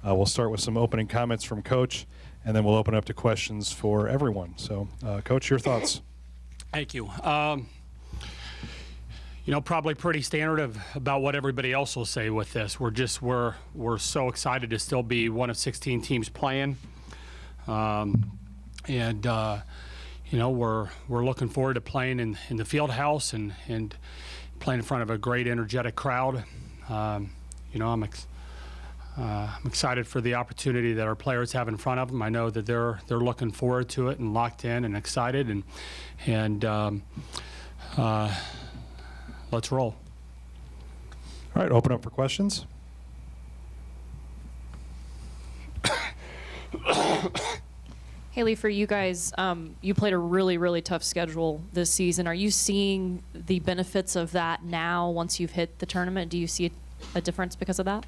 We'll start with some opening comments from Coach, and then we'll open up to questions for everyone. So, Coach, your thoughts. Thank you. You know, probably pretty standard about what everybody else will say with this. We're so excited to still be one of 16 teams playing, you know, we're looking forward to playing in the field house and playing in front of a great energetic crowd. You know, I'm excited for the opportunity that our players have in front of them. I know that they're looking forward to it and locked in and excited, and let's roll. All right, open up for questions. Haley, for you guys, you played a really, really tough schedule this season. Are you seeing the benefits of that now once you've hit the tournament? Do you see a difference because of that?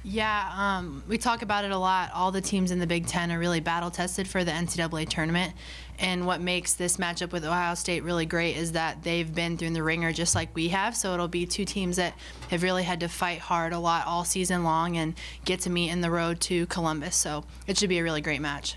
Yeah, we talk about it a lot. All the teams in the Big Ten are really battle-tested for the NCAA tournament. And what makes this matchup with Ohio State really great is that they've been through the ringer just like we have. So it'll be two teams that have really had to fight hard a lot all season long and get to meet in the road to Columbus. So it should be a really great match.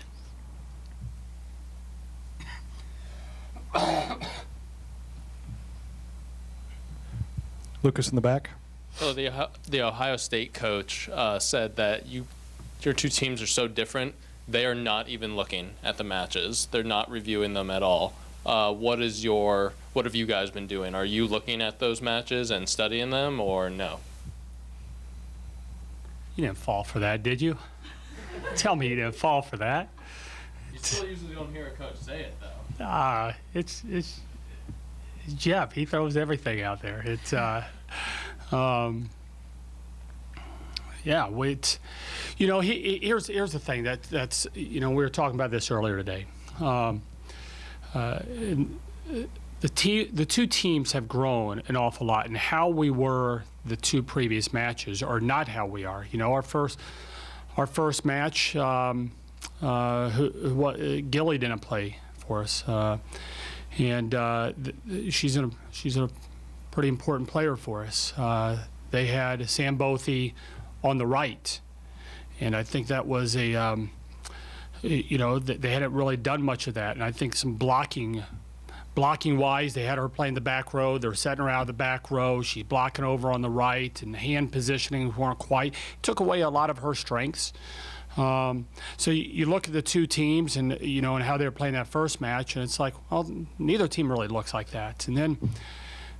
Lucas in the back. So the Ohio State coach said that your two teams are so different, they are not even looking at the matches. They're not reviewing them at all. What have you guys been doing? Are you looking at those matches and studying them, or no? You didn't fall for that, did you? Tell me you didn't fall for that. You still usually don't hear a coach say it, though. It's Jeff. He throws everything out there. It's yeah. You know, here's the thing that's you know, we were talking about this earlier today. The two teams have grown an awful lot, and how we were the two previous matches are not how we are. You know, our first match, Gilly didn't play for us, and she's a pretty important player for us. They had Sam Bothy on the right, and I think that was a you know, they hadn't really done much of that, and I think some blocking wise, they had her playing the back row. They were setting her out of the back row. She's blocking over on the right, and hand positioning weren't quite. Took away a lot of her strengths. So you look at the two teams, and you know, and how they were playing that first match, and it's like, well, neither team really looks like that. And then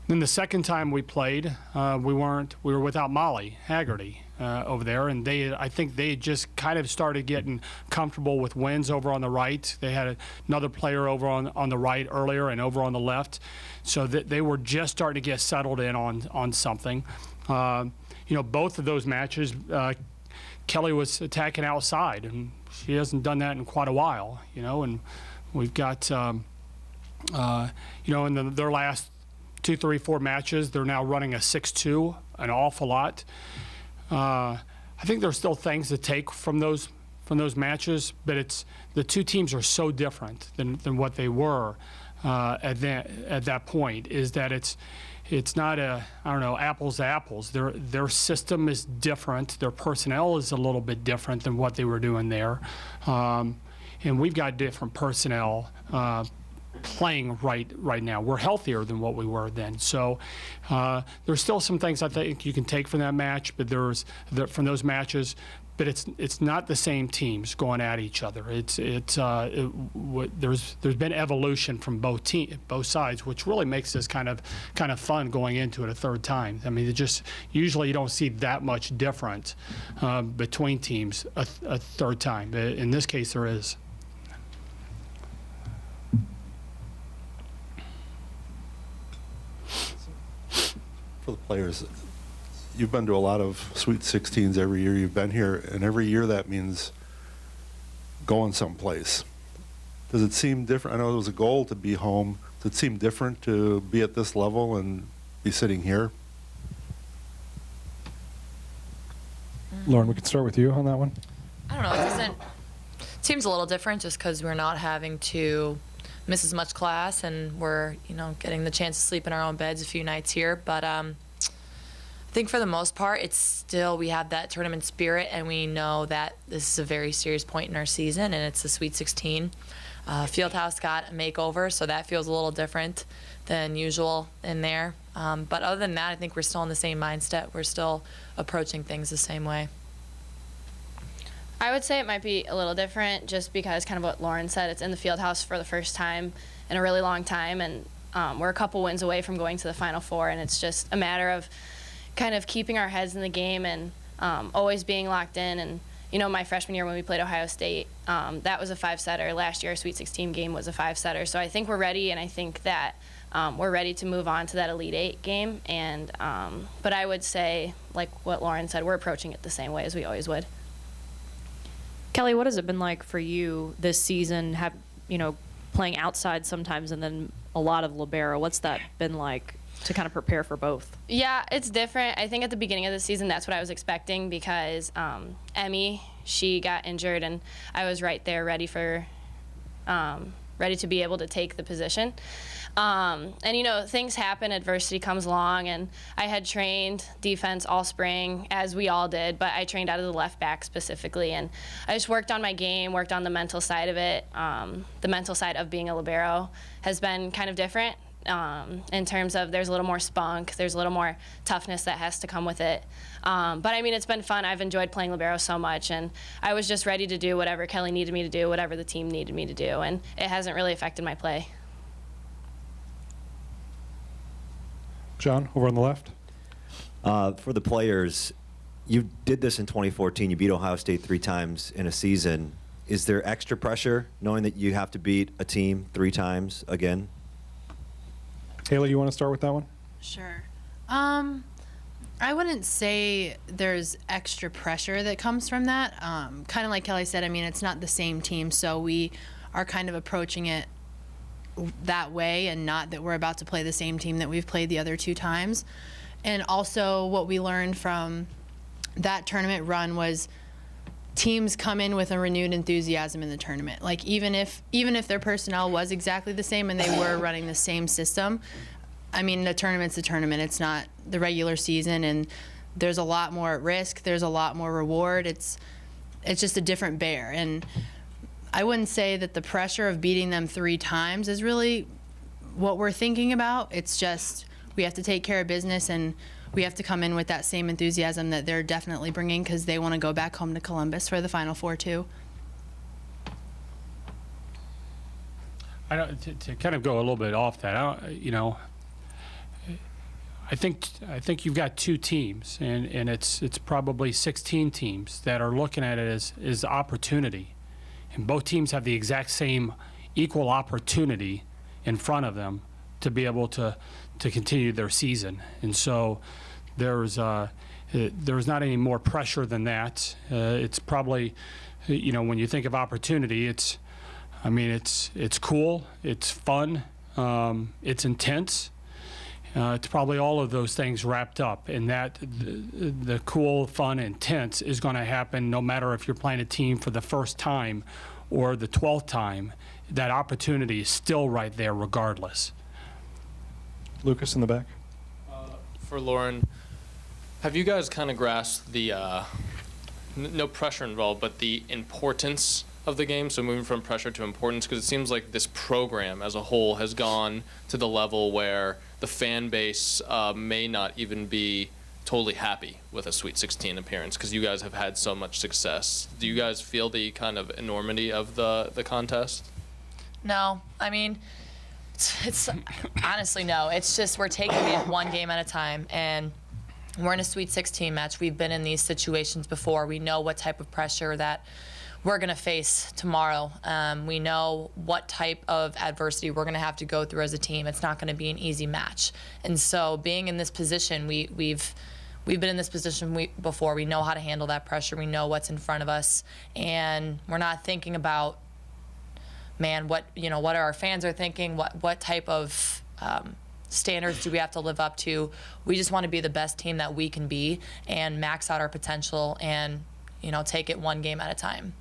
the second time we played, we were without Molly Haggerty over there, and I think they just kind of started getting comfortable with wins over on the right. They had another player over on the right earlier and over on the left, so that they were just starting to get settled in on something. You know, both of those matches, Kelly was attacking outside, and she hasn't done that in quite a while. You know, and we've got you know, in their last 2, 3, 4 matches, they're now running a 6-2 an awful lot. I think there's still things to take from those matches, but the two teams are so different than what they were at that point. Is that it's not I don't know, apples to apples. Their system is different. Their personnel is a little bit different than what they were doing there, and we've got different personnel playing right now. We're healthier than what we were then. So there's still some things I think you can take from that match, but from those matches. But it's not the same teams going at each other. There's been evolution from both sides, which really makes this kind of fun going into it a third time. I mean, usually you don't see that much difference between teams a third time. But in this case, there is. For the players, you've been to a lot of Sweet 16s every year you've been here, and every year that means going someplace. Does it seem different? I know it was a goal to be home. Does it seem different to be at this level and be sitting here? Lauren, we can start with you on that one. I don't know. It seems a little different just because we're not having to miss as much class, and we're, you know, getting the chance to sleep in our own beds a few nights here. But I think for the most part, it's still, we have that tournament spirit, and we know that this is a very serious point in our season, and it's the Sweet 16. Fieldhouse got a makeover, so that feels a little different than usual in there. But other than that, I think we're still in the same mindset. We're still approaching things the same way. I would say it might be a little different just because kind of what Lauren said, it's in the Fieldhouse for the first time in a really long time, and we're a couple wins away from going to the Final Four, and it's just a matter of kind of keeping our heads in the game and always being locked in. And, you know, my freshman year when we played Ohio State, that was a 5-setter. Last year, our Sweet 16 game was a 5-setter. So I think we're ready, and I think that we're ready to move on to that Elite Eight game. And but I would say, like what Lauren said, we're approaching it the same way as we always would. Kelly, what has it been like for you this season, playing outside sometimes and then a lot of libero? What's that been like to kind of prepare for both? Yeah, it's different. I think at the beginning of the season, that's what I was expecting because Emmy, she got injured, and I was right there ready to be able to take the position. And, you know, things happen, adversity comes along, and I had trained defense all spring, as we all did, but I trained out of the left back specifically, and I just worked on my game, worked on the mental side of it. The mental side of being a libero has been kind of different in terms of there's a little more spunk, there's a little more toughness that has to come with it. But, I mean, it's been fun. I've enjoyed playing libero so much, and I was just ready to do whatever Kelly needed me to do, whatever the team needed me to do, and it hasn't really affected my play. John, over on the left. For the players, you did this in 2014. You beat Ohio State 3 times in a season. Is there extra pressure knowing that you have to beat a team 3 times again? Haley, you want to start with that one? Sure. I wouldn't say there's extra pressure that comes from that. Kind of like Kelly said, I mean, it's not the same team, so we are kind of approaching it that way, and not that we're about to play the same team that we've played the other 2 times. And also what we learned from that tournament run was teams come in with a renewed enthusiasm in the tournament. Like even if their personnel was exactly the same and they were running the same system, I mean, the tournament's a tournament. It's not the regular season, and there's a lot more at risk. There's a lot more reward. It's just a different bear. And I wouldn't say that the pressure of beating them 3 times is really what we're thinking about. It's just we have to take care of business, and we have to come in with that same enthusiasm that they're definitely bringing because they want to go back home to Columbus for the Final Four too. To kind of go a little bit off that, I think you've got 2 teams, and it's probably 16 teams that are looking at it as opportunity, and both teams have the exact same equal opportunity in front of them to be able to continue their season. And so there's not any more pressure than that. It's probably, when you think of opportunity, it's cool, it's fun, it's intense. It's probably all of those things wrapped up, and that the cool, fun, intense is going to happen no matter if you're playing a team for the first time or the 12th time. That opportunity is still right there regardless. Lucas in the back. For Lauren, have you guys kind of grasped the, no pressure involved, but the importance of the game, so moving from pressure to importance, because it seems like this program as a whole has gone to the level where the fan base may not even be totally happy with a Sweet 16 appearance because you guys have had so much success. Do you guys feel the kind of enormity of the contest? No, I mean, it's honestly no. It's just we're taking it one game at a time, and we're in a Sweet 16 match. We've been in these situations before. We know what type of pressure that we're going to face tomorrow. We know what type of adversity we're going to have to go through as a team. It's not going to be an easy match. And so being in this position, we've been in this position before. We know how to handle that pressure. We know what's in front of us. And we're not thinking about, man, what our fans are thinking, what type of standards do we have to live up to. We just want to be the best team that we can be and max out our potential and, take it one game at a time.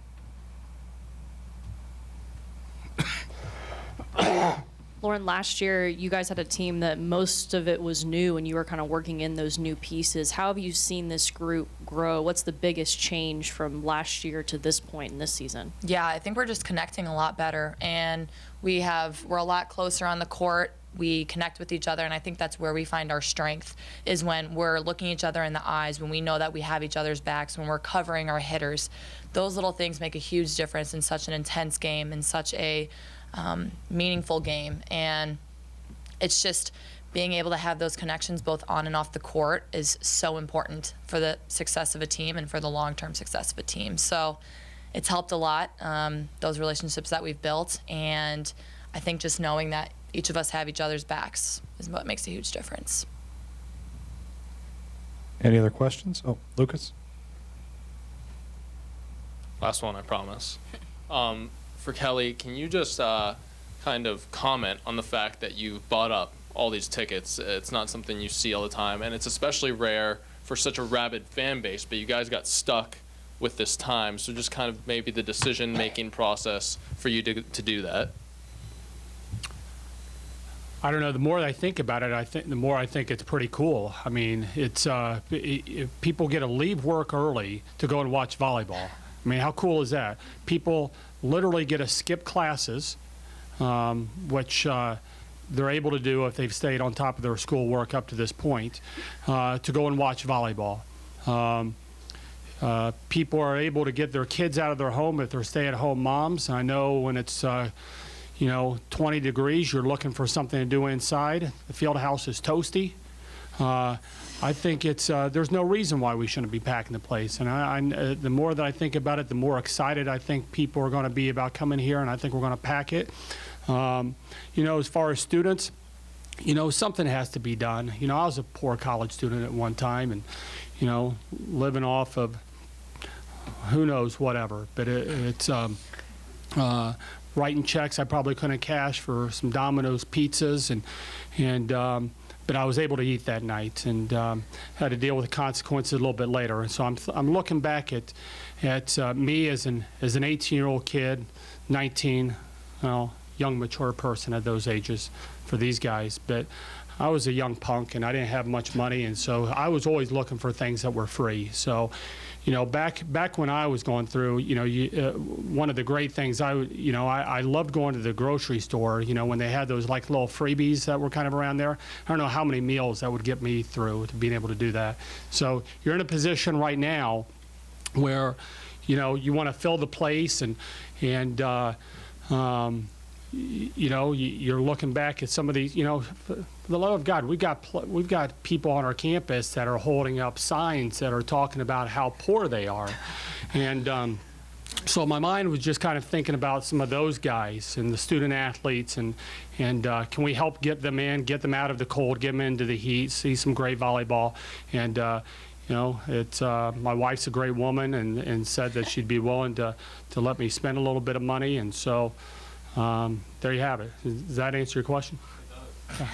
Lauren, last year you guys had a team that most of it was new and you were kind of working in those new pieces. How have you seen this group grow? What's the biggest change from last year to this point in this season? Yeah, I think we're just connecting a lot better, and we're a lot closer on the court. We connect with each other, and I think that's where we find our strength, is when we're looking each other in the eyes, when we know that we have each other's backs, when we're covering our hitters. Those little things make a huge difference in such an intense game, in such a meaningful game. And it's just being able to have those connections both on and off the court is so important for the success of a team and for the long-term success of a team. So it's helped a lot, those relationships that we've built, and I think just knowing that each of us have each other's backs is what makes a huge difference. Any other questions? Oh, Lucas? Last one, I promise. For Kelly, can you just kind of comment on the fact that you bought up all these tickets? It's not something you see all the time, and it's especially rare for such a rabid fan base, but you guys got stuck with this time. So just kind of maybe the decision-making process for you to do that. I don't know. The more I think about it, the more I think it's pretty cool. I mean, it's people get to leave work early to go and watch volleyball. I mean, how cool is that? People literally get to skip classes, which they're able to do if they've stayed on top of their schoolwork up to this point, to go and watch volleyball. People are able to get their kids out of their home if they're stay-at-home moms. I know when it's 20 degrees, you're looking for something to do inside. The field house is toasty. I think there's no reason why we shouldn't be packing the place. And the more that I think about it, the more excited I think people are going to be about coming here, and I think we're going to pack it. As far as students, something has to be done. I was a poor college student at one time, and, living off of who knows whatever. But it's writing checks I probably couldn't cash for some Domino's pizzas, but I was able to eat that night, and had to deal with the consequences a little bit later. And so I'm looking back at me as an 18-year-old kid, 19, young mature person at those ages for these guys. But I was a young punk, and I didn't have much money, and so I was always looking for things that were free. So, back when I was going through, one of the great things I loved going to the grocery store. When they had those like little freebies that were kind of around there. I don't know how many meals that would get me through to being able to do that. So you're in a position right now where, you want to fill the place, and you're looking back at some of these, for the love of God, we've got people on our campus that are holding up signs that are talking about how poor they are. And so my mind was just kind of thinking about some of those guys and the student athletes, and can we help get them in, get them out of the cold, get them into the heat, see some great volleyball. And it's my wife's a great woman, and said that she'd be willing to let me spend a little bit of money, and so there you have it. Does that answer your question? It does.